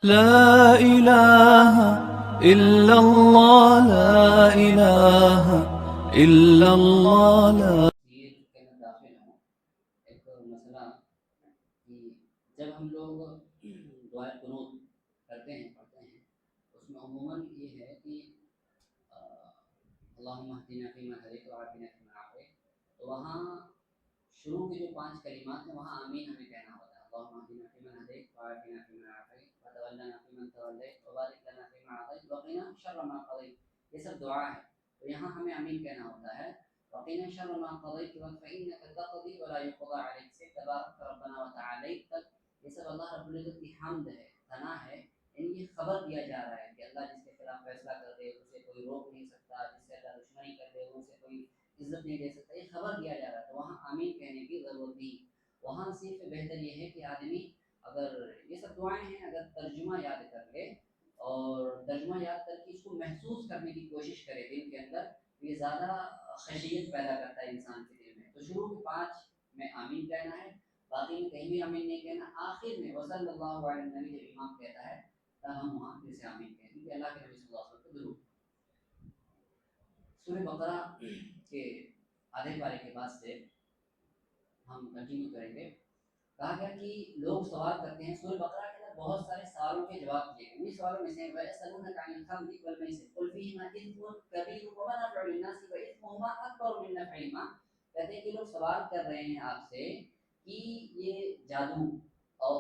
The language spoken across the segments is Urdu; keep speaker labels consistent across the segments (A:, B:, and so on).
A: لا إله إلا الله لا إله إلا الله لا
B: کے اندر داخل ہوں ایک مسئلہ کہ جب ہم لوگ دعائے قنوت کرتے ہیں پڑھتے ہیں اس میں عموماً یہ ہے کہ اللہم اہدنا فیمن ہدیت وعافنا فیمن عافیت، تو وہاں شروع کے جو 5 کلمات ہیں وہاں آمین ہمیں کہنا ہوتا ہے. اللہم اہدنا فیمن ہدیت وعافنا فیمن عافیت وتولنا فیمن تولیت وبارک لنا فیما اعطیت وقنا شر ما قضیت، یہ سب دعا ہے. تو یہاں ہمیں آمین کہنا ہوتا ہے. وقنا شر ما قضیت فإنك تقضي ولا يقضى عليك سے تبارک ربنا وتعالیت تک یہ سب اللہ رب العزت کی حمد ہے، ثنا ہے. یعنی یہ خبر دیا جا رہا ہے کہ اللہ جس کے خلاف فیصلہ کر دے اسے کوئی روک نہیں سکتا، جس سے اللہ دشمنی کر دے اسے کوئی عزت نہیں دے سکتا. یہ خبر دیا جا رہا ہے، تو وہاں آمین کہنے کی ضرورت نہیں. وہاں صرف بہتر یہ ہے کہ آدمی اگر یہ سب دعائیں ہیں اگر ترجمہ یاد کر لے اور ترجمہ یاد کر کے اس کو محسوس کرنے کی کوشش کرے دل کے اندر، یہ زیادہ خشیت پیدا کرتا ہے انسان کے دل میں. تو شروع کے 5 میں آمین کہنا ہے، باقی میں کہیں بھی آمین نہیں کہنا. آخر میں وصلی اللہ علیہ نبی جب امام کہتا ہے تب ہم وہاں پھر سے آمین کہیں گے کہ اللہ کے نبی صلی اللہ علیہ وسلم کو ضرور. سورہ بقرہ کے آدھے پارے کے بعد سے ہم کنٹینیو کریں گے. کہا گیا کہ لوگ سوال کرتے ہیں. سورہ بقرہ کے اندر بہت سارے سوالوں کے جواب دیے گئے. انہیں سوالوں میں سے وَيَسْأَلُونَكَ عَنِ الْخَمْرِ وَالْمَيْسِرِ قُلْ فِيهِمَا إِثْمٌ كَبِيرٌ وَمَنَافِعُ لِلنَّاسِ وَإِثْمُهُمَا أَكْبَرُ مِنْ نَفْعِهِمَا. کہتے ہیں کہ لوگ سوال کر رہے ہیں آپ سے کہ یہ جادو اور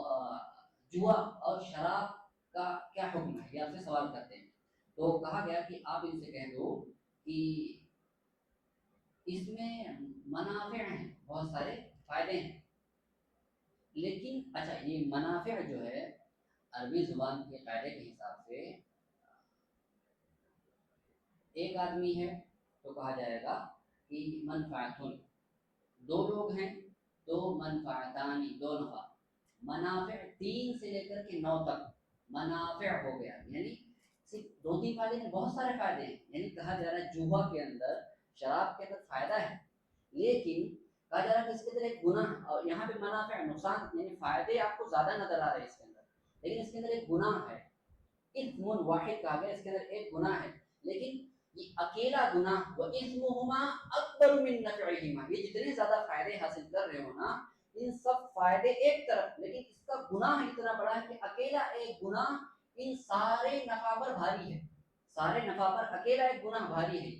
B: جوا اور شراب کا کیا حکم ہے، یہ آپ سے سوال کرتے ہیں. تو کہا گیا کہ آپ ان سے کہہ دو کہ اس میں منافع ہیں، بہت سارے فائدے ہیں. لیکن اچھا یہ منافع جو ہے عربی زبان کے قاعدے کے حساب سے ایک آدمی ہے تو کہا جائے گا کہ منفعتن، 2 لوگ ہیں تو منفعتانی، 2 نفع. منافع 3 سے لے کر کے 9 تک منافع ہو گیا، یعنی صرف 2-3 فائدے نہیں، بہت سارے فائدے ہیں. یعنی کہا جا رہا ہے جوا کے اندر، شراب کے اندر فائدہ ہے، لیکن کہا جا رہا ہے کہ اس کے اندر ایک گناہ، اور یہاں پہ منافع نقصان، یعنی فائدے آپ کو زیادہ نظر آ رہے ہیں اس کے اندر، لیکن اس کے اندر ایک گناہ ہے. اثم واحد کہا گیا، اس کے اندر ایک گناہ ہے، لیکن یہ اکیلا گناہ وَإِثْمُهُمَا أَكْبَرُ مِن نَفْعِهِمَا، یہ جتنے زیادہ فائدے حاصل کر رہے ہو نا ان سب فائدے ایک طرف، لیکن اس کا گناہ اتنا بڑا ہے کہ اکیلا ایک گناہ ان سارے نفع پر بھاری ہے. سارے نفع پر اکیلا ایک گناہ بھاری ہے.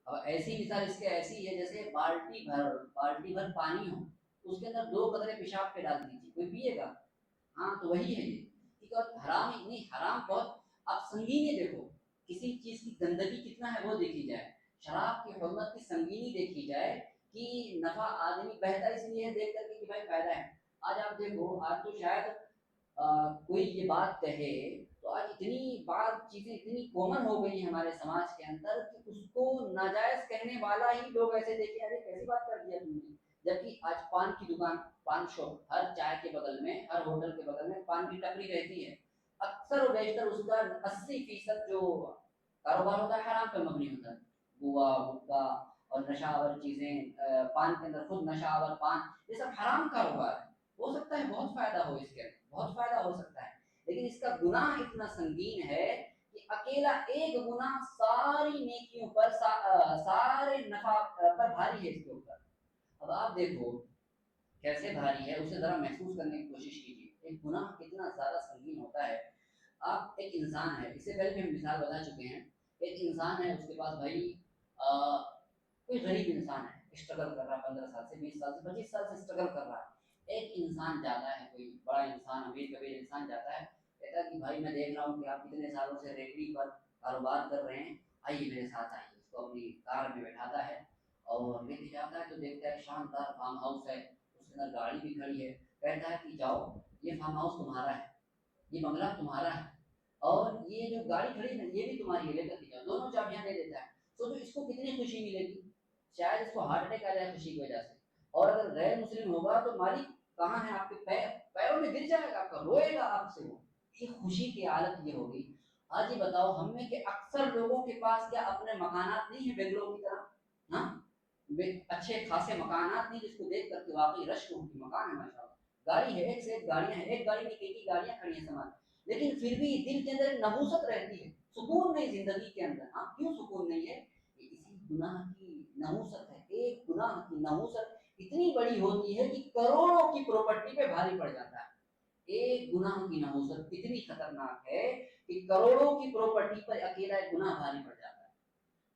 B: اب ایسی مثال اس کے ایسی ہے جیسے بالٹی بھر پانی ہو، اس کے اندر 2 قطرے پیشاب کے ڈال دیجیے، کوئی پیے گا؟ ہاں تو وہی ہے یہ. ٹھیک ہے، حرام اتنی حرام بہت. آپ سنگینی دیکھو، کسی چیز کی گندگی کتنا ہے وہ دیکھی جائے، شراب کی حرمت کی سنگینی دیکھی جائے کہ نفع آدمی بہتا اس لیے ہے دیکھ کر کے کہ بھائی فائدہ ہے. آج آپ دیکھو، آج تو شاید کوئی یہ بات کہے تو آج اتنی بات چیزیں اتنی کامن ہو گئی ہیں ہمارے سماج کے اندر کہ اس کو ناجائز کہنے والا ہی لوگ ایسے دیکھیں ارے کیسی بات کر دیا تم نے. جبکہ آج پان کی دکان، پان شاپ، ہر چائے کے بغل میں، ہر ہوٹل کے بغل میں پان کی ٹپری رہتی ہے. اکثر و بیشتر اس کا 80% جو کاروبار ہوتا ہے حرام پہ مبنی ہوتا ہے. گوا، گٹکا اور نشہ آور چیزیں، پان کے اندر خود نشہ آور پان، یہ سب حرام کاروبار ہے. ہو سکتا ہے بہت فائدہ ہو اس کے، بہت فائدہ ہو سکتا ہے، لیکن اس کا گناہ اتنا سنگین ہے کہ اکیلا ایک گناہ ساری نیکیوں پر، سارے نفع پر بھاری ہے اس کے اوپر. اب آپ دیکھو کیسے بھاری ہے، اسے ذرا محسوس کرنے کی کوشش کیجیے. ایک گناہ کتنا زیادہ سنگین ہوتا ہے. آپ ایک انسان ہے، اس سے پہلے بھی ہم مثال بتا چکے ہیں. ایک انسان ہے، اس کے پاس بھائی کوئی غریب انسان ہے، اسٹرگل کر رہا ہے 15 سال سے، 20 سال سے، 25 سال سے اسٹرگل کر رہا ہے. ایک انسان جاتا ہے، کوئی بڑا انسان، امیر کبیر انسان جاتا ہے، کہتا ہے کہ بھائی میں دیکھ رہا ہوں کہ آپ کتنے سالوں سے ریکڑی پر کاروبار کر رہے ہیں، آئیے میرے ساتھ آئیے. اس کو اپنی کار میں بٹھاتا ہے اور لے کے جاتا ہے تو دیکھتا ہے شاندار فارم ہاؤس ہے، اس کے اندر گاڑی بھی کھڑی ہے. کہتا ہے کہ جاؤ یہ فارم ہاؤس تمہارا ہے، یہ بنگلہ تمہارا ہے، اور یہ جو گاڑی کھڑی ہے یہ بھی تمہاری ہے، لے کر کے جاؤ. دونوں چابیاں دے دیتا ہے. سوچو اس کو کتنی خوشی ملے گی. شاید اس کو ہارٹ اٹیک آ جائے خوشی کی وجہ سے. اور اگر غیر مسلم ہوگا تو مالک کہاں ہے، آپ کے پیروں میں گر جائے گا، آپ کا روئے گا آپ سے. وہ یہ خوشی کی حالت یہ ہوگی. آج یہ بتاؤ ہم میں کہ اکثر لوگوں کے پاس کیا اپنے مکانات نہیں ہیں بنگلور کی طرح؟ ہاں اچھے خاصے مکانات نہیں جس کو دیکھ کر کے واقعی رشک ہوتی، مکان ہے ماشاءاللہ، گاڑی ہے، ایک سے ایک گاڑیاں ہیں، ایک گاڑی نہیں کئی گاڑیاں کھڑی ہیں سامان. لیکن پھر بھی دل کے اندر ایک نحوست رہتی ہے، سکون نہیں زندگی کے اندر. ہاں کیوں سکون نہیں ہے؟ اسی گناہ کی نحوست ہے. ایک گناہ کی نحوست اتنی بڑی ہوتی ہے کہ کروڑوں کی پراپرٹی پہ بھاری پڑ جاتا ہے. ایک گناہ کی نحوست اتنی خطرناک ہے کہ کروڑوں کی پراپرٹی پر اکیلا ایک گناہ بھاری پڑ جاتا ہے.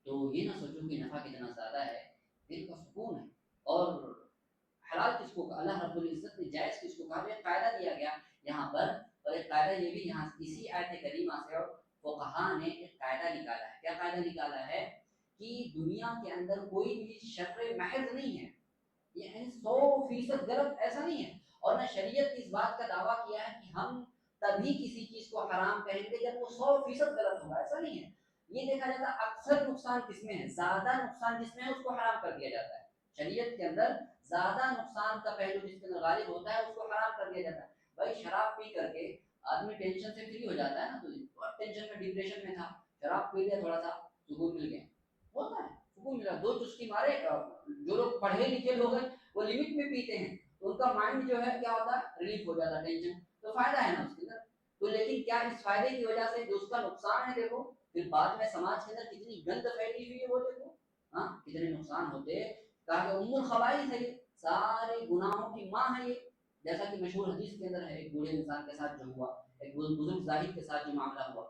B: تو یہ نہ سوچو کہ نفع کتنا زیادہ ہے، دل کا سکون ہے. اور حلال کس کو کہا؟ اللہ رب العزت نے جائز کس کو کہا؟ ایک قاعدہ دیا گیا یہاں پر، اور ایک قاعدہ یہ بھی یہاں اسی آیت کریمہ سے اور فقہا نے ایک قاعدہ نکالا ہے. کیا قاعدہ نکالا ہے؟ کہ دنیا کے اندر کوئی بھی شر محض نہیں ہے، یعنی 100% غلط ایسا نہیں ہے. اور نہ شریعت نے اس بات کا دعویٰ کیا ہے کہ ہم تبھی کسی چیز کو حرام کہیں گے جب وہ 100% غلط ہوگا، ایسا نہیں ہے. یہ دیکھا جاتا ہے اکثر نقصان کس میں ہے، زیادہ نقصان جس میں ہے اس کو حرام کر دیا جاتا ہے. شریعت کے اندر زیادہ نقصان کا پہلو جس کے اندر غالب ہوتا ہے اس کو حرام کر دیا جاتا ہے. بھائی شراب پی کر کے آدمی ٹینشن سے فری ہو جاتا ہے نا، تو بہت ٹینشن میں ڈپریشن میں تھا، شراب پی لیا تھوڑا سا سکون مل گیا، ہوتا ہے سکون ملا. 2 چسکی مارے، جو لوگ پڑھے لکھے لوگ ہیں وہ لمٹ میں پیتے ہیں تو ان کا مائنڈ جو ہے کیا ہوتا ہے، ریلیف ہو جاتا ہے ٹینشن، تو فائدہ ہے نا اس کے اندر. تو لیکن کیا اس فائدے کی وجہ سے جو اس کا نقصان ہے دیکھو پھر بعد میں سماج کے اندر کتنی گند پھیلی ہوئی ہے وہ دیکھو. ہاں کتنے نقصان ہوتے. کہا کہ ام الخبائث ہے، یہ سارے گناہوں کی ماں ہے یہ. جیسا کہ مشہور حدیث کے اندر ہے ایک بوڑھے انسان کے ساتھ جو ہوا، ایک بزرگ زاہد کے ساتھ جو معاملہ ہوا.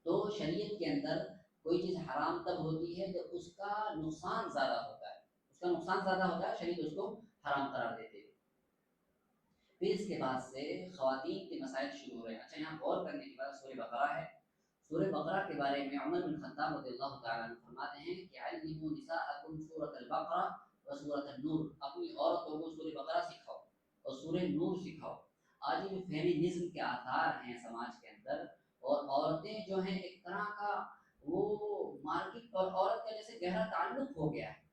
B: تو شریعت کے اندر کوئی چیز حرام تب ہوتی ہے جب اس کا نقصان زیادہ ہوتا ہے، اس کا نقصان زیادہ ہوتا ہے شریعت اس کو حرام قرار دیتے ہے. پھر اس کے بعد سے خواتین کے مسائل شروع ہو رہے ہیں. اچھا یہاں غور کرنے کے بعد سورہ بقرہ ہے. سورہ بقرہ کے بارے میں عمر بن خطاب رضی اللہ تعالیٰ عنہ فرماتے ہیں کہ علموا نساءکم سورۃ البقرہ و سورۃ النور، اپنی عورتوں کو سورہ بقرہ سکھاؤ اور سورہ نور سکھاؤ. آج یہ جو فیمینزم کے آثار ہیں سماج کے اندر، اور عورتیں جو ہیں ایک طرح کا وہ مارکیٹ اور عورت کا جیسے گہرا تعلق ہو گیا ہے.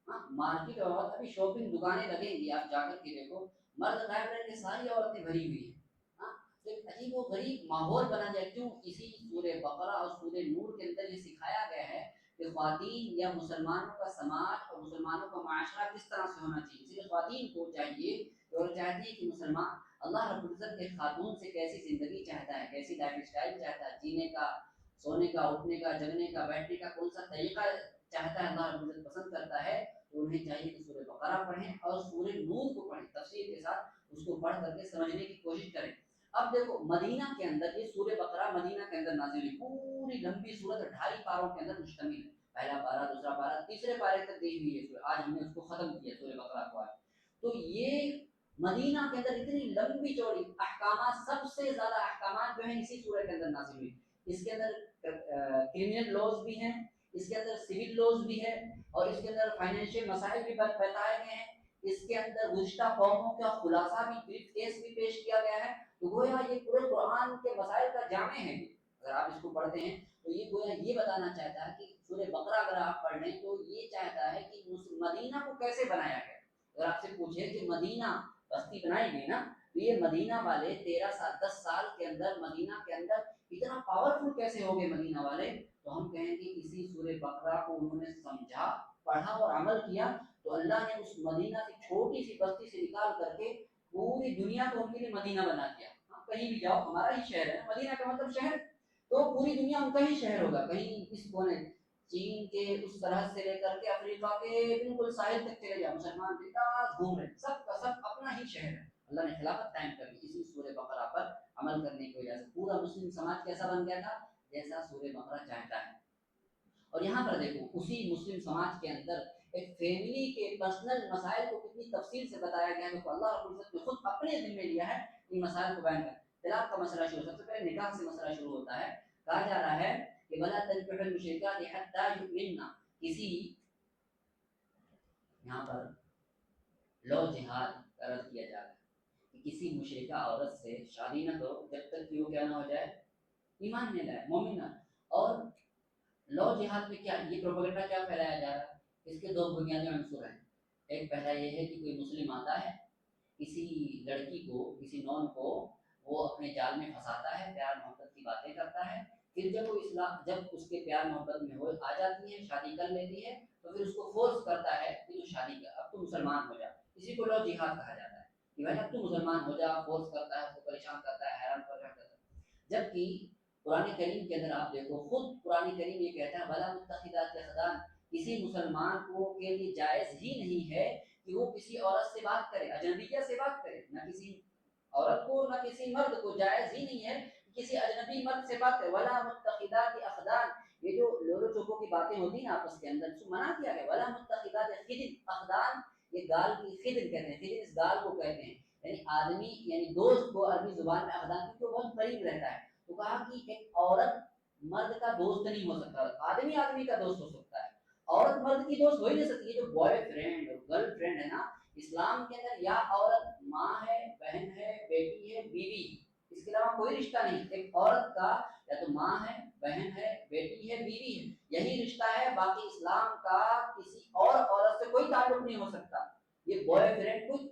B: ہاں مارکیٹ اور عورت، ابھی شاپنگ دکانیں لگیں گی آپ جا کر کے دیکھو، مرد غائب رہ کے ساری عورتیں بھری ہوئی ہیں. ہاں تو ایک عجیب و غریب ماحول بنا جائے. کیوں؟ اسی سورہ بقرہ اور سورہ نور کے اندر یہ سکھایا گیا ہے کہ خواتین یا مسلمانوں کا سماج اور مسلمانوں کا معاشرہ کس طرح سے ہونا چاہیے. اس لیے خواتین کو چاہیے اور چاہتی ہے کہ مسلمان اللہ رب العزت ایک خاتون سے کیسی زندگی چاہتا ہے، کیسی لائف اسٹائل چاہتا ہے، جینے کا، سونے کا، اٹھنے کا، جگنے کا، بیٹھنے کا کون سا طریقہ چاہتا ہے، اللہ رب العزت پسند کرتا ہے. تو انہیں چاہیے کہ سورہ بقرہ پڑھیں اور سورہ نور کو پڑھیں، تفسیر کے ساتھ اس کو پڑھ کر کے سمجھنے کی کوشش کریں. اب دیکھو مدینہ کے اندر یہ سورہ بقرہ مدینہ کے اندر نازل ہوئی، پوری لمبی سورت 2.5 پاروں کے اندر مشتمل ہے. پہلا پارہ، دوسرا پارہ، تیسرے پارے تک دی ہوئی ہے سورہ. آج ہم نے اس کو ختم کیا سورہ بقرہ کو. آج تو یہ مدینہ کے اندر اتنی لمبی چوڑی احکامات، سب سے زیادہ احکامات جو ہیں اسی سورہ کے اندر نازل ہوئی. اس کے اندر کرمنل لاز بھی ہیں، اس کے اندر سول لاز بھی ہے، اور اس کے اندر فائنینشیل مسائل بھی بتائے گئے ہیں. اس کے اندر گزشتہ قوموں کا خلاصہ بھی، بریف کیس بھی پیش کیا گیا ہے. تو گویا یہ پورے قرآن کے مسائل کا جامع ہے. یہ اگر آپ اس کو پڑھتے ہیں تو یہ گویا یہ بتانا چاہتا ہے کہ سورہ بقرہ اگر آپ پڑھ لیں تو یہ چاہتا ہے کہ مدینہ کو کیسے بنایا گیا. اگر آپ سے پوچھے کہ مدینہ بستی بنائی گئی نا، تو یہ مدینہ والے 13 سال 10 سال کے اندر مدینہ کے اندر اتنا پاورفل کیسے ہو گئے مدینہ والے. تو ہم کہیں گے اسی سورہ بقرہ کو انہوں نے سمجھا، پڑھا اور عمل کیا تو اللہ نے اس مدینہ کی چھوٹی سی بستی سے نکال کر کے پوری دنیا کو ان کے لیے مدینہ بنا دیا. کہیں بھی جاؤ ہمارا ہی شہر ہے، مدینہ کا مطلب شہر، تو پوری دنیا ان کا ہی شہر ہوگا. کہیں اس کونے چین کے اس سرحد سے لے کر کے افریقہ کے بالکل ساحل تک چلے جاؤ، مسلمان بنداس گھوم رہے، سب کا سب اپنا ہی شہر ہے. اللہ نے خلافت قائم کر دی اسی سورہ بقرہ پر عمل کرنے کی وجہ سے. پورا مسلم سماج کیسا بن گیا تھا؟ جیسا سورہ بقرہ چاہتا ہے. اور یہاں پر دیکھو اسی مسلم سماج کے اندر ایک فیملی کے پرسنل مسائل کو کتنی تفصیل سے بتایا گیا ہے. تو اللہ رب العزت نے خود اپنے ذمہ لیا ہے ان مسائل کو بیان کر. طلاق کا مسئلہ شروع، سب سے پہلے نکاح سے مسئلہ شروع ہوتا ہے. کہا جا رہا ہے کہ ولا تنكحوا المشركات حتى يؤمنن. کسی یہاں پر لو جہاد کا رد کیا جا رہا ہے کہ کسی مشرکہ عورت سے شادی نہ کرو جب تک کہ وہ کیا نہ ہو جائے، ایمان میں لائے، مومن نہ. اور لو جہاد میں کیا یہ پروپیگنڈا کیا پھیلایا جا رہا ہے؟ اس کے 2 بنیادی عنصر ہیں. ایک پہلا یہ ہے کہ کوئی مسلم آتا ہے کسی لڑکی کو، کسی نون کو وہ اپنے جال میں پھنساتا ہے، پیار محبت کی باتیں کرتا ہے. پھر جب وہ جب اس کے پیار محبت میں ہو آ جاتی ہے، شادی کر لیتی ہے، تو پھر اس کو فورس کرتا ہے کہ تو شادی کر، اب تو مسلمان ہو جا. اسی کو لو جہاد کہا جاتا ہے کہ بھائی اب تو مسلمان ہو جا. فورس کرتا ہے، اس کو پریشان کرتا ہے، حیران پریشان کرتا ہے. جبکہ قرآن کریم کے اندر آپ دیکھو خود قرآن کریم یہ کہتا ہے ولا متخذات اخدان، کسی مسلمان کو کے لیے جائز ہی نہیں ہے کہ وہ کسی عورت سے بات کرے، اجنبیہ سے بات کرے، نہ کسی عورت کو نہ کسی مرد کو جائز ہی نہیں ہے کہ کسی اجنبی مرد سے بات کرے۔ ولا متخذات اخدان، یہ جو لولو چوکو کی باتیں ہوتی ہیں آپس کے اندر، اس کو منع کیا گیا۔ ولا متخذات اخدان، یہ گال کی خدر کہتے ہیں، خدر اس گال کو کہتے ہیں، یعنی آدمی یعنی دوست کو عربی زبان میں اخدان، کیونکہ وہ بہت قریب رہتا ہے، تو کہا کہ ایک عورت مرد کا دوست نہیں ہو سکتا، آدمی آدمی کا دوست ہو سکتا ہے، عورت مرد کی دوست ہو ہی نہیں سکتی۔ یہ جو بوائے فرینڈ اور گرل فرینڈ ہے نا، اسلام کے اندر یا عورت ماں ہے، بہن ہے، بیٹی ہے، بیوی، اس کے علاوہ کوئی رشتہ نہیں۔ ایک عورت کا یا تو ماں ہے، بہن ہے، بیٹی ہے، بیوی ہے، یہی رشتہ ہے، باقی اسلام کا کسی اور عورت سے کوئی تعلق نہیں ہو سکتا، یہ بوائے فرینڈ کوئی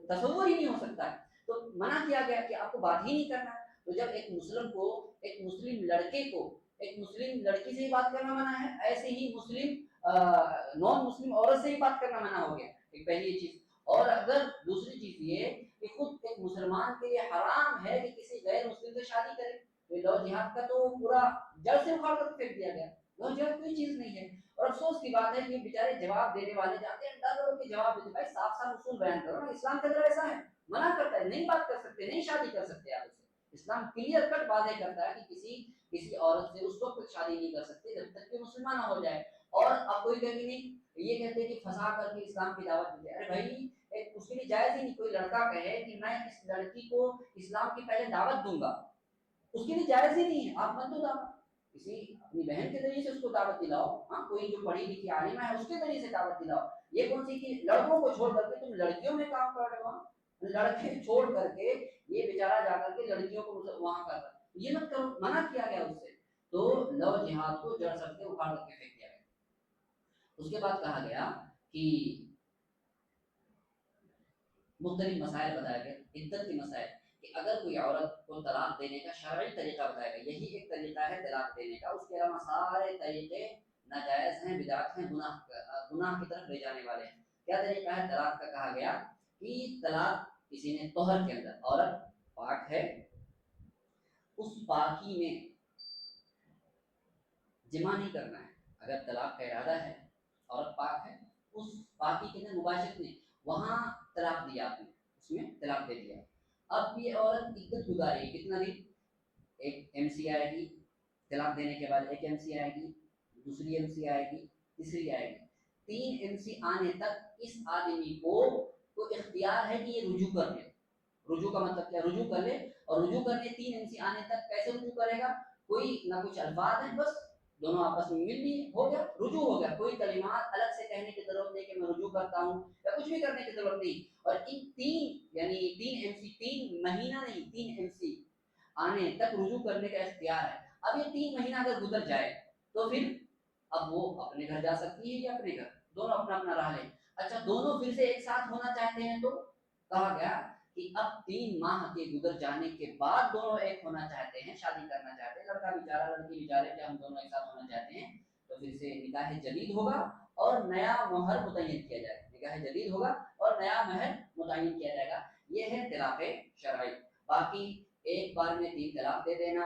B: تصور ہی نہیں ہو سکتا ہے۔ تو منع کیا گیا کہ آپ کو بات ہی نہیں کرنا ہے۔ تو جب ایک مسلم کو، ایک مسلم لڑکے کو ایک مسلم لڑکی سے ہی بات کرنا منع ہے، ایسے ہی مسلم نان مسلم عورت سے ہی بات کرنا منع ہو گیا، ایک پہلی چیز۔ اور اگر دوسری چیز یہ کہ خود ایک مسلمان کے لیے حرام ہے کہ کسی غیر مسلم سے شادی کرے، تو لو جہاد کا تو پورا جڑ سے اکھاڑ کر پھینک دیا گیا، لو جہاد کوئی چیز نہیں ہے۔ اور افسوس کی بات ہے کہ بیچارے جواب دینے والے جاتے ہیں ڈر کے جواب دیتے، بھائی صاف صاف اصول بیان کرو نا، اسلام کے اندر ایسا ہے، منع کرتا ہے، نہیں بات کر سکتے، نہیں شادی کر سکتے آپ اسے۔ اسلام کلیئر کٹ واضح کرتا ہے کہ کسی عورت سے اس وقت شادی نہیں کر سکتے جب تک کہ مسلمان نہ ہو جائے۔ اور اب کوئی کہے نہیں، یہ کہتے ہیں کہ پھنسا کر کے اسلام کی دعوت دیتے، ارے بھائی اس کے لیے جائز ہی نہیں، کوئی لڑکا کہے کہ میں اس لڑکی کو اسلام کی پہلے دعوت دوں گا، اس کے لیے جائز ہی نہیں ہے، آپ مت دو دعوت، کسی اپنی بہن کے ذریعے سے اس کو دعوت دلاؤ، ہاں کوئی جو پڑھی لکھی عالمہ ہے اس کے ذریعے سے دعوت دلاؤ۔ یہ کون سی کہ لڑکوں کو چھوڑ کر کے تم لڑکیوں میں کام کر رہے ہو، لڑکے چھوڑ کر کے یہ بیچارہ جا کر کے لڑکیوں کو وہاں کر رہا ہے، یہ مت کرو، منع کیا گیا اس سے۔ تو لو جہاد کو جڑ سکتے اکھاڑ کر کے پھینک دیا گیا۔ اس کے بعد کہا گیا کہ مختلف مسائل بتایا گئے، عدت کے مسائل، کہ اگر کوئی عورت کو طلاق دینے کا شرعی طریقہ بتایا گیا، یہی ایک طریقہ ہے طلاق دینے کا، اس کے علاوہ سارے طریقے ناجائز ہیں، بدعت ہیں، گناہ کی طرف لے جانے والے ہیں۔ کیا طریقہ ہے طلاق کا؟ کہا گیا کہ طلاق کسی نے طہر کے اندر، عورت پاک ہے، اس پاکی میں جمع نہیں کرنا ہے، اگر طلاق کا ارادہ ہے، عورت پاک ہے، اس پاکی کے اندر مباشرت نہیں، وہاں طلاق دیا آپ نے، اس میں طلاق دے دیا۔ اب یہ عورت عدت گزاری ہے، کتنا دن؟ ایک ایم سی آئے گی، طلاق دینے کے بعد ایک ایم سی آئے گی، دوسری ایم سی آئے گی، تیسری آئے گی، 3 ایم سی آنے تک اس آدمی کو اختیار ہے کہ یہ رجوع کر لے۔ رجوع کا مطلب کیا؟ رجوع کر لے، اور رجوع کرنے 3 ایم سی آنے تک کیسے رجوع کرے گا؟ کوئی نہ کچھ الفاظ ہیں، بس دونوں آپس میں مل لی، ہو گیا رجوع، ہو گیا، کوئی کلمات الگ سے کہنے کی ضرورت نہیں کہ میں رجوع کرتا ہوں، یا کچھ بھی کرنے کی ضرورت نہیں۔ اور ان 3 یعنی 3 ایم سی، 3 مہینہ نہیں، 3 ایم سی آنے تک رجوع کرنے کا اختیار ہے۔ اب یہ 3 مہینہ اگر گزر جائے تو پھر اب وہ اپنے گھر جا سکتی ہے یا اپنے گھر، دونوں اپنا اپنا راہ لیں۔ اچھا دونوں پھر سے ایک ساتھ ہونا چاہتے ہیں تو کہا گیا کہ اب 3 ماہ کے گزر جانے کے بعد دونوں ایک ہونا چاہتے ہیں، شادی کرنا چاہتے ہیں، لڑکا بیچارہ لڑکی بیچارے کہ ہم دونوں ایک ساتھ ہونا چاہتے ہیں، تو پھر سے نکاح جدید ہوگا اور نیا مہر متعین کیا جائے گا، نکاح جدید ہوگا اور نیا مہر متعین کیا جائے گا۔ یہ ہے طلاق شرعی۔ باقی ایک بار میں 3 طلاق دے دینا،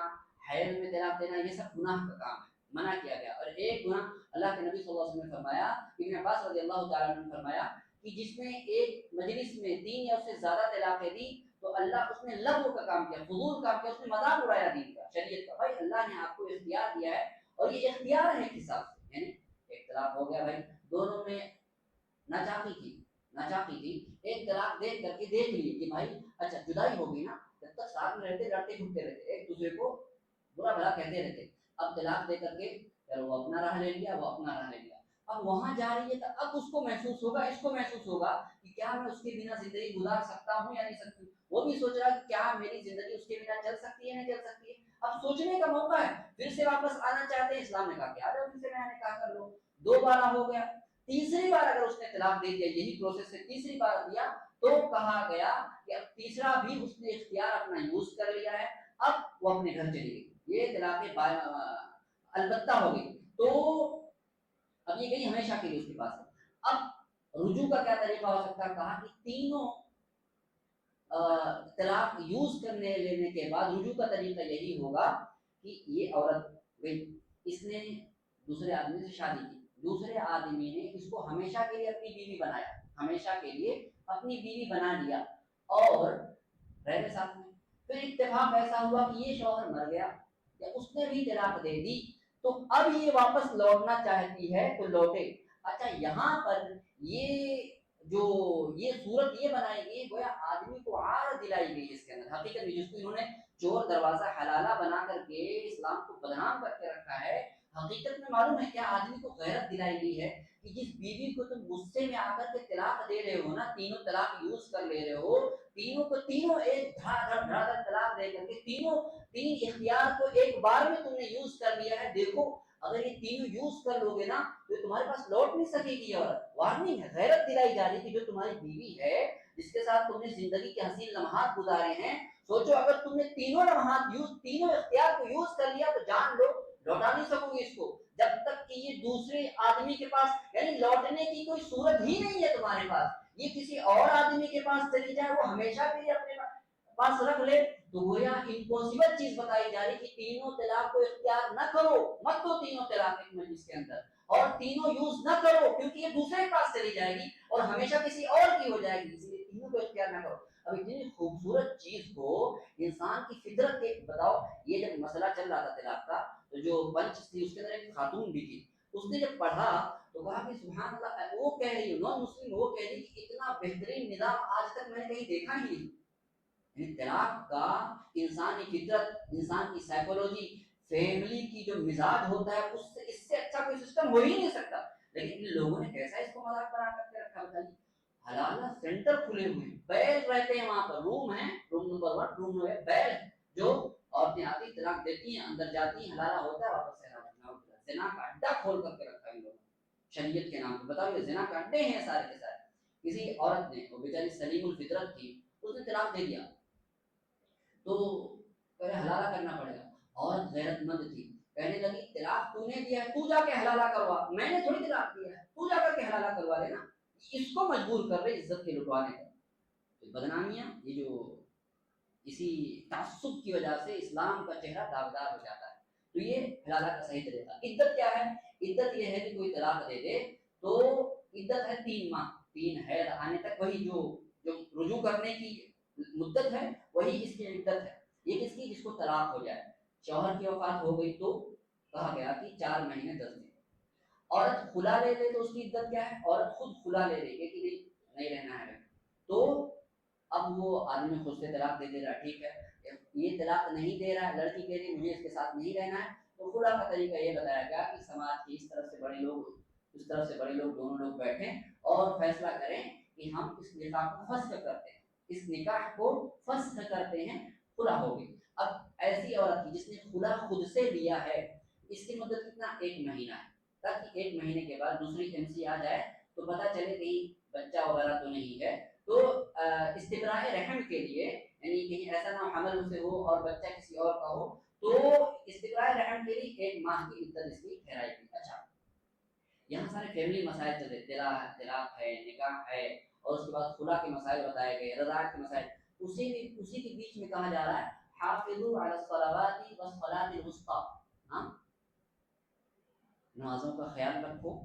B: حیض میں طلاق دینا، یہ سب گناہ کا کام ہے، منع کیا گیا۔ اور ایک گناہ اللہ کے نبی صلی اللہ علیہ وسلم نے فرمایا، ابن عباس رضی اللہ تعالیٰ عنہ نے فرمایا کہ جس نے ایک مجلس میں 3 یا اس سے زیادہ طلاقیں دی تو اللہ، اس نے لغو کا کام کیا، فضول کام کیا، اس نے مذاق اڑایا دین کا، شریعت کا۔ بھائی اللہ نے آپ کو اختیار دیا ہے اور یہ اختیار ہے ایک حساب سے، یعنی ایک طلاق ہو گیا، بھائی دونوں میں ناچاقی تھی، ایک طلاق دے کر کے دیکھ لی کہ بھائی اچھا جدائی ہوگی نا، جب تک ساتھ میں رہتے لڑتے گھومتے رہتے، ایک دوسرے کو برا بھلا کہتے رہتے، اب طلاق دے کر کے چلو وہ اپنا راہ لے لیا، وہ اپنا راہ لے لیا، اب وہاں جا رہی ہے تو اب اس کو محسوس ہوگا، اس کو محسوس ہوگا کہ کیا میں اس کے بنا زندگی گزار سکتا ہوں یا نہیں سکتی، وہ بھی سوچ رہا کہ کیا میری زندگی اس کے بنا چل سکتی ہے نہیں چل سکتی ہے۔ اب سوچنے کا موقع ہے، پھر سے واپس آنا چاہتے ہیں، اسلام نے کہا کہ آ جاؤ پھر سے نیا نکاح کر لو۔ 2 بار ہو گیا، تیسری بار اگر اس نے طلاق دے دیا، یہی پروسیس سے تیسری بار دیا، تو کہا گیا کہ اب تیسرا بھی اس نے اختیار اپنا یوز کر لیا ہے، اب وہ اپنے گھر چلی گئی، یہ طلاق البتہ ہو گئی، تو اب یہ گئی ہمیشہ کے لیے اس کے پاس۔ اب رجوع کا کیا طریقہ ہو سکتا ہے؟ کہا کہ تینوں طلاق یوز کرنے لینے کے بعد رجوع کا طریقہ یہی ہوگا کہ یہ عورت گئی، اس نے دوسرے آدمی سے شادی کی، دوسرے آدمی نے اس کو ہمیشہ کے لیے اپنی بیوی بنایا، ہمیشہ کے لیے اپنی بیوی بنا لیا اور رہے ساتھ میں، پھر اتفاق ایسا ہوا کہ یہ شوہر مر گیا یا اس نے بھی طلاق دے دی، تو اب یہ واپس لوٹنا چاہتی ہے تو لوٹے۔ اچھا یہاں پر یہ صورت یہ بنائی گئی گویا آدمی کو عار دلائی گئی اس کے اندر، حقیقت میں جس کو انہوں نے چور دروازہ حلالہ بنا کر کے اسلام کو بدنام کر کے رکھا ہے، حقیقت میں معلوم ہے کیا آدمی کو غیرت دلائی گئی ہے کہ جس بیوی کو تم غصے میں آ کر کے طلاق دے رہے ہو نا، تینوں طلاق یوز کر لے رہے ہو، تینوں کو تینوں ایک دھڑا دھڑ طلاق دے کر کے تین اختیار کو ایک بار میں تم نے یوز کر لیا ہے، دیکھو اگر یہ تینوں یوز کر لو گے نا تو تمہارے پاس لوٹ نہیں سکے گی، اور وارننگ ہے، غیرت دلائی جا رہی ہے کہ جو تمہاری بیوی ہے جس کے ساتھ تم نے زندگی کے حسین لمحات گزارے ہیں، سوچو اگر تم نے تینوں لمحات تینوں اختیار کو یوز کر لیا تو جان لو لوٹا نہیں سکو گے اس کو، جب تک کہ یہ دوسرے آدمی کے پاس، یعنی لوٹنے کی کوئی صورت ہی نہیں ہے تمہارے پاس، یہ کسی اور آدمی کے پاس چلی جائے وہ ہمیشہ کے لیے اپنے پاس رکھ لے، تو گویا امپوسیبل چیز بتائی جا رہی کہ تینوں طلاق کو اختیار نہ کرو، مت دو تینوں طلاق ایک مجلس کے اندر، اور تینوں یوز نہ کرو کیونکہ یہ دوسرے کے پاس چلی جائے گی اور ہمیشہ کسی اور کی ہو جائے گی، اس لیے تینوں کو اختیار نہ کرو۔ اب اتنی خوبصورت چیز کو انسان کی فطرت کے بتاؤ، یہ جب مسئلہ چل رہا تھا طلاق کا تو جو بنچ تھی اس کے اندر ایک خاتون بھی تھی، اس نے جب پڑھا تو کہا کہ سبحان اللہ، وہ کہہ رہی نان مسلم، وہ کہہ رہی کہ اتنا بہترین نظام آج تک میں نے کہیں دیکھا ہی نہیں، یعنی طلاق کا انسانی فطرت، انسان کی سائیکولوجی، فیملی کی جو مزاج ہوتا ہے اس سے اچھا کوئی سسٹم ہو ہی نہیں سکتا، لیکن ان لوگوں نے کیسا اس کو مذاق بنا کر کے رکھا بتائیے۔ حلالہ سینٹر کھلے ہوئے ہیں، بیل رہتے ہیں وہاں پر، روم ہے، روم نمبر 1، روم نمبر بیل، جو عورتیں آتی طلاق دیتی ہیں، اندر جاتی ہیں، حلالہ ہوتا ہے، واپس سے زنا کا اڈا کھول کر کے رکھا ہے ان لوگوں نے شریعت کے نام پہ، بتاؤ یہ زنا کا اڈے ہیں سارے کے سارے۔ کسی عورت نے، وہ بیچاری سلیم الفطرت تھی، اس نے طلاق دے دیا تو پہلے حلالہ کرنا پڑے گا، عورت غیرت مند تھی، کہنے لگی طلاق تو نے دیا ہے، تو جا کے حلالہ کروا، میں نے تھوڑی طلاق دیا ہے، تو جا کر کے حلالہ کروا لینا، اس کو مجبور کر رہے عزت کے لٹوانے کا۔ بدنامیاں یہ جو اسی تعصب کی وجہ سے اسلام کا چہرہ داغدار ہو جاتا ہے، تو یہ حلالہ کا صحیح طریقہ۔ عدت کیا ہے؟ عدت یہ ہے کہ کوئی طلاق دے دے تو عدت ہے 3 ماہ، 3 حیض آنے تک، وہی جو رجوع کرنے کی مدت ہے وہی اس کی عدت ہے۔ یہ کس کی؟ جس کو طلاق ہو جائے، شوہر کی وفات ہو گئی تو کہا گیا کہ 4 مہینے 10 دن۔ عورت خلا لے لے تو اس کی عدت کیا ہے؟ عورت خود خلا لے لے کہ نہیں رہنا ہے تو اب وہ آدمی خود سے طلاق دے دے رہا، ٹھیک ہے، یہ طلاق نہیں دے رہا ہے، لڑکی کہہ رہی مجھے اس کے ساتھ نہیں رہنا ہے، تو خلا کا طریقہ یہ بتایا گیا کہ سماج کی اس طرف سے بڑے لوگ، اس طرف سے بڑے لوگ، دونوں لوگ بیٹھیں اور فیصلہ کریں کہ ہم اس نکاح کو فسخ کرتے ہیں، اس نکاح کو فسخ کرتے ہیں، خلا ہوگی۔ اب ایسی عورت کی جس نے خلا خود سے لیا ہے، اس کی مدت کتنا؟ 1 مہینہ ہے، تاکہ 1 مہینے کے بعد دوسری MC آ جائے تو پتہ چلے کہیں بچہ وغیرہ تو نہیں ہے، تو استبراء رحم کے لیے، یعنی کہیں ایسا نہ حمل اسے ہو اور بچہ کسی اور کا ہو، تو استبراء رحم کے لیے 1 ماہ کی عدت اس کی ٹھہرائی گئی۔ اچھا یہاں سارے فیملی مسائل چل رہے، طلاق ہے، نکاح ہے، اور اس کے بعد خلا کے مسائل بتائے گئے، رضاعت کے مسائل، اسی کے بیچ میں کہا جا رہا ہے حافظوا علی الصلوات والصلاۃ الوسطی، ہاں نمازوں کا خیال رکھو،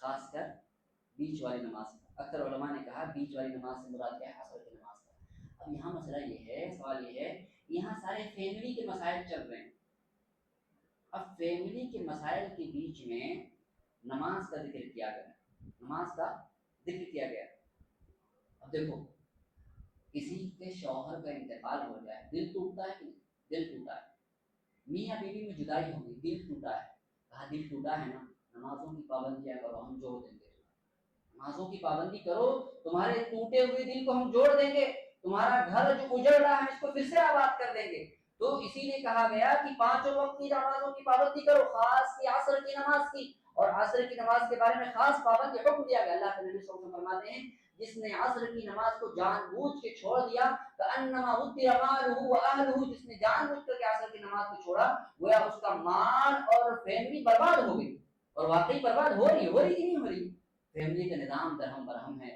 B: خاص کر بیچ والی نماز کا۔ اکثر علماء نے کہا بیچ والی نماز سے مراد کیا ہے؟ عصر کی نماز کا۔ اب یہاں مسئلہ یہ ہے، سوال یہ ہے، یہاں سارے فیملی کے مسائل چل رہے ہیں، اب فیملی کے مسائل کے بیچ میں نماز کا ذکر کیا گیا، نماز کا ذکر کیا گیا۔ اب دیکھو کسی کے شوہر کا انتقال ہو جائے، دل ٹوٹتا ہے کہ نہیں؟ دل ٹوٹا ہے، میاں بیوی میں جدائی ہو گئی، دل ٹوٹا ہے، کہا دل ٹوٹا ہے نا، نمازوں کی پابندیاں کرو، ہم جوڑ دیں گے، نمازوں کی پابندی کرو، تمہارے ٹوٹے ہوئے دل کو ہم جوڑ دیں گے، تمہارا گھر جو اجڑ رہا ہے اس کو پھر سے آباد کر دیں گے۔ تو اسی لیے کہا گیا کہ 5 وقت کی نمازوں کی پابندی کرو، خاص کی عصر کی نماز کی، اور عصر کی نماز کے بارے میں خاص پابندی حکم دیا گیا۔ اللہ کے نبی صلی اللہ علیہ وسلم فرماتے ہیں جس نے عصر کی نماز کو جان بوجھ کے چھوڑ دیا، کأنما غدر مالہ واہلہ، جس نے جان بوجھ کر کے عصر کی نماز کو چھوڑا گویا اس کا مال اور فیملی برباد ہو گئی، اور واقعی برباد ہو رہی کہ نہیں ہو رہی؟ فیملی کا نظام درہم برہم ہے،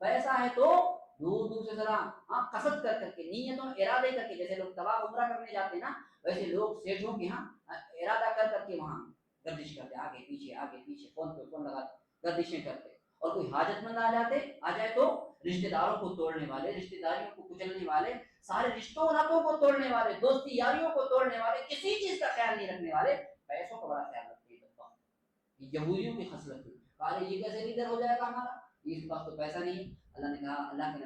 B: پیسہ ہے تو دور دور سے ذرا قصد کر کر کے نیتوں ارادے کر کے، جیسے لوگ طواف عمرہ کرنے جاتے ہیں نا، ویسے لوگ سیٹھوں کے ہاں ارادہ کر کر کے وہاں گردش کرتے، آگے پیچھے فون پہ فون لگا گردشیں کرتے، اور کوئی حاجت مند آ جائے تو رشتہ داروں کو توڑنے والے، رشتہ داریوں کو کچلنے والے، سارے رشتوں ناتوں کو توڑنے والے، دوستی یاریوں کو توڑنے والے، کسی چیز کا خیال نہیں رکھنے والے، پیسوں کا بڑا خیال رکھتے ہیں۔ یہودیوں کی خصلت تھی، کہا یہ کیسے لیڈر ہو جائے گا ہمارا، اس کے پاس تو پیسہ نہیں ہے۔ اللہ نے کہا، اللہ کے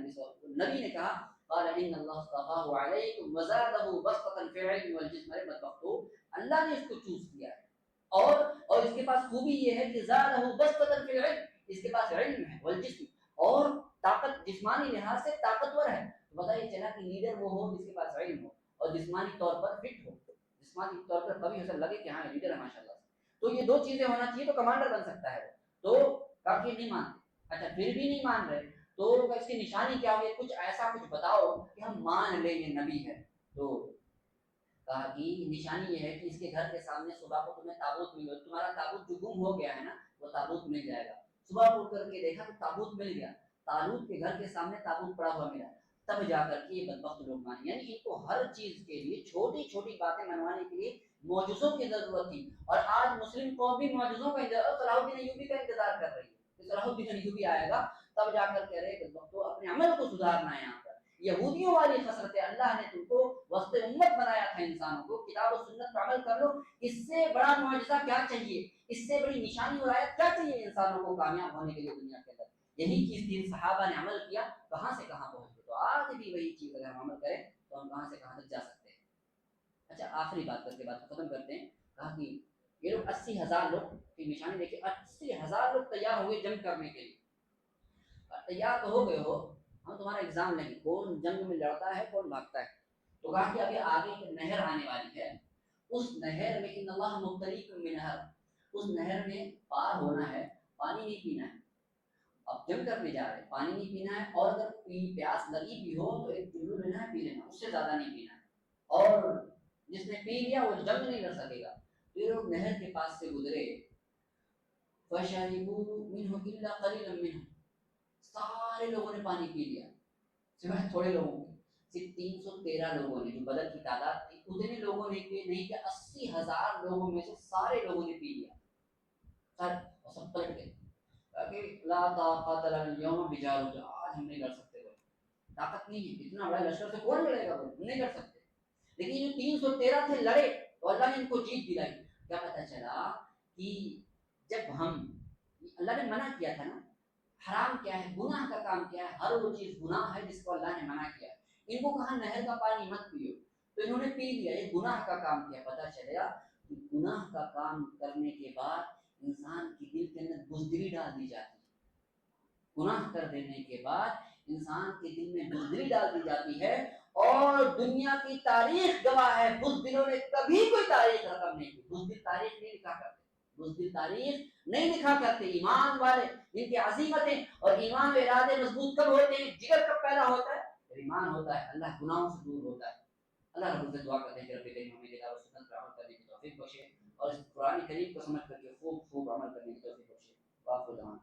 B: نبی نے کہا، قال ان اللہ اصطفاه علیکم وزادہ بسطۃ فی العلم والجسم، بدبختو اللہ نے اس کو چوز کیا ہے، اور اس کے پاس خوبی یہ ہے کہ زادہ بسطۃ فی العلم، اس کے پاس علم ہے، والجسم، اور طاقت، جسمانی لحاظ سے طاقتور ہے۔ تو بتائیے چلا کہ لیڈر وہ ہو جس کے پاس علم ہو اور جسمانی طور پر فٹ ہو، جسمانی طور پر کبھی حسن لگے کہ ہاں لیڈر ہے ماشاء اللہ سے، تو یہ دو چیزیں ہونا چاہیے تو کمانڈر بن سکتا ہے۔ تو کافی نہیں مانتے، اچھا پھر بھی نہیں مان رہے تو اس کی نشانی کیا ہوگی، کچھ ایسا کچھ بتاؤ کہ ہم مان لیں یہ نبی ہے۔ تو کہا کہ نشانی یہ ہے کہ اس کے گھر کے سامنے صبح کو تمہیں تابوت ملے، تمہارا تابوت جو گم ہو گیا ہے نا وہ تابوت مل جائے گا۔ صبح اٹھ کر کے دیکھا تو تابوت مل گیا، طالوت کے گھر کے سامنے تابوت پڑا ہوا ملا، تب جا کر کے یہ بدبخت لوگ مانے، یعنی ان کو ہر چیز کے لیے چھوٹی چھوٹی باتیں منوانے کے لیے معجزوں کی ضرورت تھی، اور آج مسلم قوم بھی معجزوں کا انتظار، صلاح الدین ایوبی کا انتظار کر رہی ہے، صلاح الدین ایوبی آئے گا تب جا کر کہہ رہے بدبختو اپنے عمل کو سدھارنا ہے۔ یہاں پر یہودیوں والی خسرت ہے، اللہ نے تم کو وسط امت بنایا تھا، انسانوں کو کتاب و سنت پر عمل کر لو، اس سے بڑا معجزہ کیا چاہیے، اس سے بڑی نشانی اور آیت کیا چاہیے انسانوں کو کامیاب ہونے کے لیے دنیا کے اندر۔ یہی چیز تین صحابہ نے عمل کیا، کہاں سے کہاں پہنچ گئے، تو آج بھی وہی چیز اگر ہم عمل کریں تو ہم کہاں سے کہاں تک جا سکتے ہیں۔ اچھا آخری بات کر کے بات ختم کرتے ہیں، کہا کہ یہ لوگ 80,000 لوگ کی نشانی دیکھیں، 80,000 لوگ تیار ہوئے جنگ کرنے کے لیے، تیار تو ہو گئے ہو، ہم تمہارا ایگزام لیں گے کون جنگ میں لڑتا ہے کون بھاگتا ہے۔ تو کہا کہ ابھی آگے ایک نہر آنے والی ہے، اس نہر میں ان اللہ مبتلیکم بنہر، اس نہر میں پار ہونا ہے، پانی نہیں پینا ہے، اب جنگ کرنے جا رہے ہیں، پانی نہیں پینا ہے، اور اگر پیاس لگی بھی ہو تو ایک چلو لینا ہے پی لینا، اس سے زیادہ نہیں پینا ہے، اور جس نے پی لیا وہ جنگ نہیں لڑ سکے گا۔ پھر لوگ نہر کے پاس سے گزرے، فَشَرِبُوا مِنْهُ إِلَّا قَلِيلًا مِنْهُ، سارے لوگوں نے پانی پی لیا سوائے تھوڑے لوگوں کے، صرف 313 لوگوں نے، جو بدر کی تعداد تھی اتنے لوگوں نے نہیں کہ 80,000 لوگوں میں سے سارے لوگوں نے پی لیا، سب پلٹ گئے، کہ لا طاقت لنا اليوم بجالوت، آج ہم نہیں لڑ سکتے، کوئی طاقت نہیں ہے، اتنا بڑا لشکر سے کون لڑے گا، ہم نہیں لڑ سکتے۔ لیکن جو 313 تھے لڑے تو اللہ نے ان کو جیت دلائی۔ کیا پتہ چلا کہ جب ہم، اللہ نے منع کیا تھا نا، حرام کیا ہے، گناہ کا کام کیا ہے، ہر وہ چیز گناہ ہے جس کو اللہ نے منع کیا ہے، ان کو کہا نہر کا پانی مت پیو تو انہوں نے پی لیا، یہ گناہ کا کام کیا۔ پتہ چلا کہ گناہ کا کام کرنے کے بعد انسان کے دل کے اندر بزدلی ڈال دی جاتی ہے، گناہ کر دینے کے بعد انسان کے دل میں بزدلی ڈال دی جاتی ہے، اور دنیا کی تاریخ گواہ ہے بزدلوں نے کبھی کوئی تاریخ رقم نہیں کی، بزدل تاریخ نہیں لکھا کرتے، بزدل تاریخ نہیں لکھا کرتے۔ ایمان والے جن کی عزیمتیں اور ایمان و ارادے مضبوط کب ہوتے ہیں، جگر کب پیدا ہوتا ہے، جب ایمان ہوتا ہے، اللہ گناہوں سے دور ہوتا ہے۔ اللہ رب العزت دعا کرتے ہیں کہ رب کریم ہمیں کتاب و سنت پر عمل کرنے کی توفیق بخشے، اور اس قرآن کریم کو سمجھ کر کے خوب خوب عمل کرنے کی توفیق بخشے۔ واخر دعوانا